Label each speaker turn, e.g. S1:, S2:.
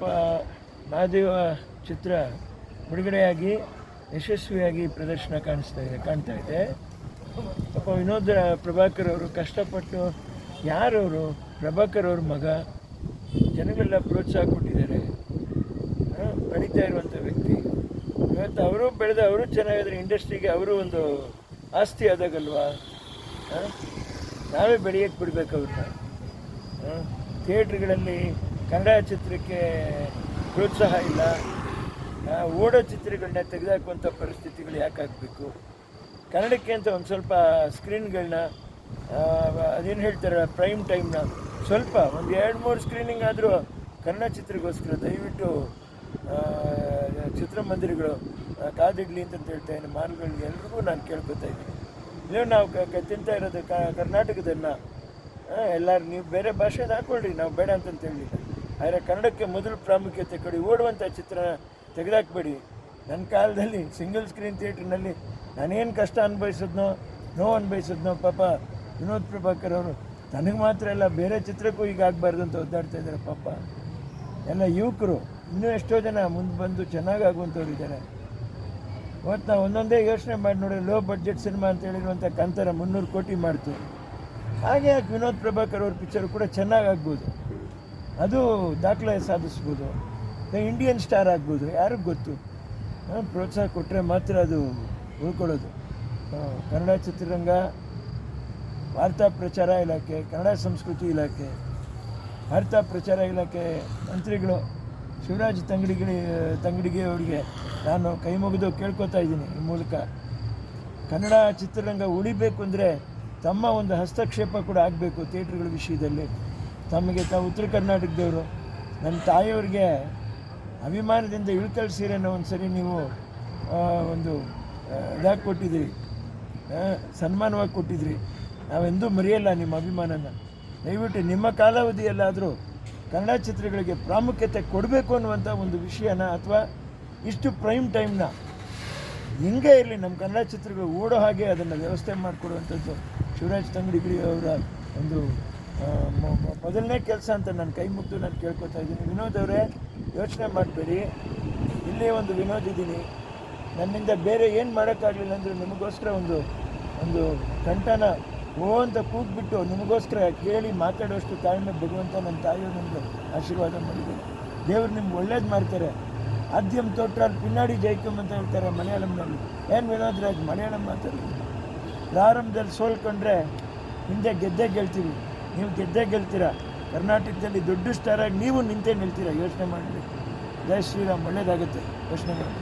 S1: ಮಹಾದೇವ ಚಿತ್ರ ಬಿಡುಗಡೆಯಾಗಿ ಯಶಸ್ವಿಯಾಗಿ ಪ್ರದರ್ಶನ ಕಾಣ್ತಾ ಇದೆ. ಪಾಪ ವಿನೋದ್ ಪ್ರಭಾಕರ್ ಅವರು ಕಷ್ಟಪಟ್ಟು, ಯಾರವರು ಪ್ರಭಾಕರ್ ಅವ್ರ ಮಗ, ಜನಗಳೆಲ್ಲ ಪ್ರೋತ್ಸಾಹ ಕೊಟ್ಟಿದ್ದಾರೆ. ಬೆಳೀತಾ ಇರುವಂಥ ವ್ಯಕ್ತಿ. ಇವತ್ತು ಅವರು ಬೆಳೆದ, ಅವರು ಚೆನ್ನಾಗಿದ್ರೆ ಇಂಡಸ್ಟ್ರಿಗೆ ಅವರು ಒಂದು ಆಸ್ತಿ ಆದಾಗಲ್ವಾ. ನಾವೇ ಬೆಳೆಯೋಕ್ಕೆ ಬಿಡ್ಬೇಕು ಅವ್ರನ್ನ. ಥಿಯೇಟ್ರ್ಗಳಲ್ಲಿ ಕನ್ನಡ ಚಿತ್ರಕ್ಕೆ ಪ್ರೋತ್ಸಾಹ ಇಲ್ಲ, ಓಡೋ ಚಿತ್ರಗಳನ್ನ ತೆಗೆದುಹಾಕುವಂಥ ಪರಿಸ್ಥಿತಿಗಳು ಯಾಕೆ ಆಗಬೇಕು? ಕನ್ನಡಕ್ಕೆ ಅಂತ ಒಂದು ಸ್ವಲ್ಪ ಸ್ಕ್ರೀನ್ಗಳನ್ನ, ಅದೇನು ಹೇಳ್ತಾರೆ ಪ್ರೈಮ್ ಟೈಮ್ನ, ಸ್ವಲ್ಪ ಒಂದು 2-3 ಸ್ಕ್ರೀನಿಂಗ್ ಆದರೂ ಕನ್ನಡ ಚಿತ್ರಗೋಸ್ಕರ ದಯವಿಟ್ಟು ಚಿತ್ರಮಂದಿರಗಳು ಕಾದಿಡಲಿ ಅಂತ ಹೇಳ್ತಾ ಇದ್ದೀನಿ. ಮಾಲ್ಗಳಿಗೆ ಎಲ್ರಿಗೂ ನಾನು ಕೇಳ್ಕೊತಾ ಇದ್ದೀನಿ. ನೀವು ನಾವು ತಿಂತಾ ಇರೋದು ಕರ್ನಾಟಕದನ್ನು, ಎಲ್ಲರೂ ನೀವು ಬೇರೆ ಭಾಷೆದು ಹಾಕ್ಕೊಳ್ರಿ, ನಾವು ಬೇಡ ಅಂತಂತ ಹೇಳಲಿಲ್ಲ. ಆದರೆ ಕನ್ನಡಕ್ಕೆ ಮೊದಲು ಪ್ರಾಮುಖ್ಯತೆ ಕೊಡಿ. ಓಡುವಂಥ ಚಿತ್ರ ತೆಗೆದಾಕ್ಬೇಡಿ. ನನ್ನ ಕಾಲದಲ್ಲಿ ಸಿಂಗಲ್ ಸ್ಕ್ರೀನ್ ಥಿಯೇಟ್ರ್ನಲ್ಲಿ ನಾನೇನು ಕಷ್ಟ ಅನುಭವಿಸಿದ್ನೋ, ನೋವು ಅನುಭವಿಸಿದ್ನೋ, ಪಾಪ ವಿನೋದ್ ಪ್ರಭಾಕರ್ ಅವರು ನನಗೆ ಮಾತ್ರ ಎಲ್ಲ ಬೇರೆ ಚಿತ್ರಕ್ಕೂ ಈಗ ಆಗಬಾರ್ದು ಅಂತ ಒದ್ದಾಡ್ತಾ ಇದ್ದಾರೆ. ಪಾಪ ಎಲ್ಲ ಯುವಕರು ಇನ್ನೂ ಎಷ್ಟೋ ಜನ ಮುಂದೆ ಬಂದು ಚೆನ್ನಾಗಾಗುವಂಥವ್ರು ಇದ್ದಾರೆ. ಇವತ್ತು ನಾವು ಒಂದೊಂದೇ ಯೋಚನೆ ಮಾಡಿ ನೋಡಿ, ಲೋ ಬಡ್ಜೆಟ್ ಸಿನಿಮಾ ಅಂತ ಹೇಳಿರುವಂಥ ಕಾಂತಾರ 300 ಕೋಟಿ ಮಾಡ್ತು. ಹಾಗೆ ಯಾಕೆ ವಿನೋದ್ ಪ್ರಭಾಕರ್ ಅವ್ರ ಪಿಕ್ಚರ್ ಕೂಡ ಚೆನ್ನಾಗಾಗ್ಬೋದು, ಅದು ದಾಖಲೆ ಸಾಧಿಸ್ಬೋದು, ಇಂಡಿಯನ್ ಸ್ಟಾರ್ ಆಗ್ಬೋದು, ಯಾರಿಗೆ ಗೊತ್ತು. ಪ್ರೋತ್ಸಾಹ ಕೊಟ್ಟರೆ ಮಾತ್ರ ಅದು ಉಳ್ಕೊಳ್ಳೋದು. ಕನ್ನಡ ಚಿತ್ರರಂಗ, ವಾರ್ತಾ ಪ್ರಚಾರ ಇಲಾಖೆ, ಕನ್ನಡ ಸಂಸ್ಕೃತಿ ಇಲಾಖೆ, ವಾರ್ತಾ ಪ್ರಚಾರ ಇಲಾಖೆ ಮಂತ್ರಿಗಳು ಶಿವರಾಜ್ ತಂಗಡಿಗೆ ಅವರಿಗೆ ನಾನು ಕೈ ಮುಗಿದು ಕೇಳ್ಕೊತಾ ಇದ್ದೀನಿ ಈ ಮೂಲಕ. ಕನ್ನಡ ಚಿತ್ರರಂಗ ಉಳಿಬೇಕು ಅಂದರೆ ತಮ್ಮ ಒಂದು ಹಸ್ತಕ್ಷೇಪ ಕೂಡ ಆಗಬೇಕು ಥಿಯೇಟ್ರ್ಗಳ ವಿಷಯದಲ್ಲಿ. ತಮಗೆ ಉತ್ತರ ಕರ್ನಾಟಕದವರು, ನನ್ನ ತಾಯಿಯವ್ರಿಗೆ ಅಭಿಮಾನದಿಂದ ಇಳ್ಕಲ್ ಸೀರೆನ ಒಂದು ಸರಿ ನೀವು ಒಂದು ಇದಾಗಿ ಕೊಟ್ಟಿದ್ರಿ, ಸನ್ಮಾನವಾಗಿ ಕೊಟ್ಟಿದ್ರಿ. ನಾವೆಂದೂ ಮರೆಯಲ್ಲ ನಿಮ್ಮ ಅಭಿಮಾನನ. ದಯವಿಟ್ಟು ನಿಮ್ಮ ಕಾಲಾವಧಿಯಲ್ಲಾದರೂ ಕನ್ನಡ ಚಿತ್ರಗಳಿಗೆ ಪ್ರಾಮುಖ್ಯತೆ ಕೊಡಬೇಕು ಅನ್ನುವಂಥ ಒಂದು ವಿಷಯನ, ಅಥವಾ ಇಷ್ಟು ಪ್ರೈಮ್ ಟೈಮ್ನ ಹಿಂಗೆ ಇರಲಿ ನಮ್ಮ ಕನ್ನಡ ಚಿತ್ರಗಳು ಓಡೋ ಹಾಗೆ ಅದನ್ನು ವ್ಯವಸ್ಥೆ ಮಾಡಿಕೊಡುವಂಥದ್ದು ಶಿವರಾಜ್ ತಂಗಡಿಗಿರಿ ಅವರ ಒಂದು ಮೊದಲನೇ ಕೆಲಸ ಅಂತ ನಾನು ಕೈ ಮುಗಿದು ನಾನು ಕೇಳ್ಕೊತಾ ಇದ್ದೀನಿ. ವಿನೋದ್ ಅವರೇ, ಯೋಚನೆ ಮಾಡಬೇಡಿ, ಇಲ್ಲೇ ಒಂದು ವಿನೋದ್ ಇದ್ದೀನಿ, ನನ್ನಿಂದ ಬೇರೆ ಏನು ಮಾಡೋಕ್ಕಾಗಲಿಲ್ಲ ಅಂದರೆ ನಿಮಗೋಸ್ಕರ ಒಂದು ಕಂಠನ ಅಂತ ಕೂಗ್ಬಿಟ್ಟು ನಿಮಗೋಸ್ಕರ ಕೇಳಿ ಮಾತಾಡೋಷ್ಟು ತಾಳ್ಮೆ ಭಗವಂತ ನನ್ನ ತಾಯಿಯವರು ನಮಗೆ ಆಶೀರ್ವಾದ ಮಾಡಿದ್ದಾರೆ. ದೇವರು ನಿಮ್ಗೆ ಒಳ್ಳೇದು ಮಾಡ್ತಾರೆ. ಆದ್ಯಂ ತೊಟ್ರಾಲ್ ಪಿನ್ನಾಡಿ ಜೈಕಮ್ ಅಂತ ಹೇಳ್ತಾರೆ ಮಲಯಾಳಂನಲ್ಲಿ. ಏನು ವಿನೋದ್ ರಾಜ್ ಮಲಯಾಳಂ ಮಾತಾಡ್ತೀವಿ. ಪ್ರಾರಂಭದಲ್ಲಿ ಸೋಲ್ಕೊಂಡ್ರೆ ಹಿಂದೆ ಗೆದ್ದೇ ಗೆಲ್ತೀವಿ. ನೀವು ಗೆದ್ದೇ ಗೆಲ್ತೀರಾ. ಕರ್ನಾಟಕದಲ್ಲಿ ದೊಡ್ಡ ಸ್ಟಾರಾಗಿ ನೀವು ನಿಂತೇ ನಿಲ್ತೀರಾ. ಯೋಚನೆ ಮಾಡಬೇಕು. ಜೈ ಶ್ರೀರಾಮ್. ಒಳ್ಳೇದಾಗುತ್ತೆ, ಯೋಚನೆ ಮಾಡಿ.